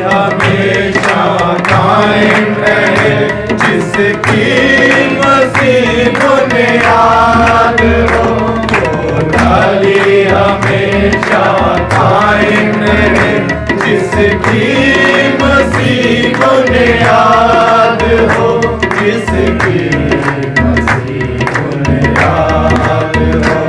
हमेशा कायम रहे जिसकी मसीह बुनियाद हो। वो डाली हमेशा कायम रहे जिसकी मसीह बुनियाद हो। जिसकी मसीह बुनियाद हो।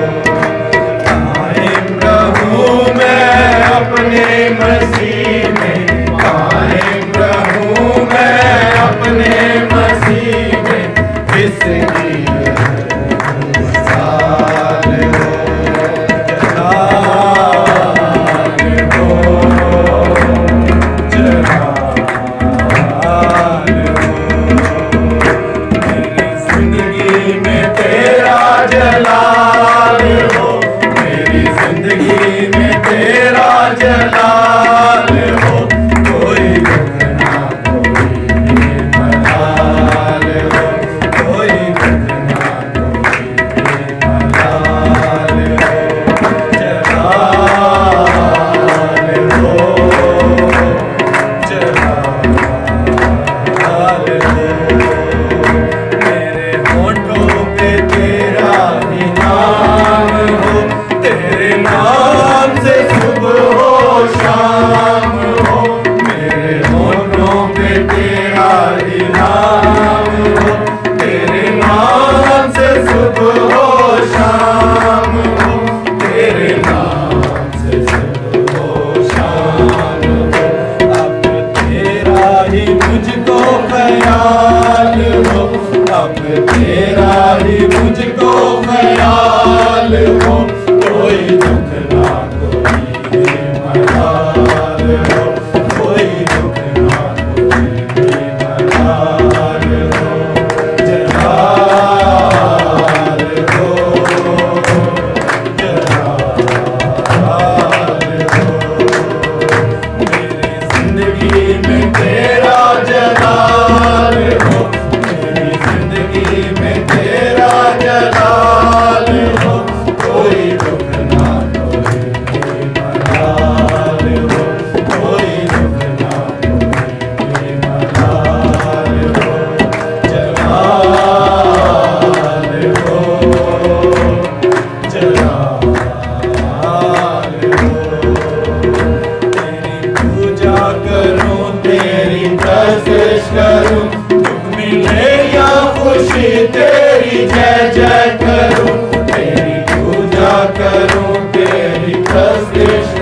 कायम रहूं मैं अपने मसीह में, कायम रहूं मैं अपने मसीह में। जिसकी मिसाल हो, जलाल हो, जलाल हो। मेरी जिंदगी में तेरा जलाल हो, मेरी जिंदगी में तेरा जलाल हो। कोई दुख ना कोई मलाल हो, कोई दुख ना कोई मलाल हो। जलाल हो, जलाल हो। मेरे होठों पे तेरा ही नाम हो, तेरे नाम से सुबह हो शाम हो। मेरे होठों पे तेरा ही नाम हो, तेरे नाम से सुबह हो शाम हो। तेरे नाम से सुबह हो शाम हो। अब तेरा ही मुझको ख्याल हो, अब तेरा ही मुझको ख्याल हो। कोई दुख ना कोई मलाल हो, कोई दुख ना कोई मलाल हो। जलाल हो, जलाल हो। मेरी जिंदगी में तेरा जलाल हो, मेरी जिंदगी में तेरा जलाल हो। कोई दुख ना कोई मलाल हो, कोई दुख ना कोई मलाल हो। जलाल हो, जलाल हो। तेरी पूजा करूं, तेरी प्रशंसा करूं, दुख मिले या खुशी तेरी जय जय करूं। तेरी पूजा करूं, तेरी प्रशंसा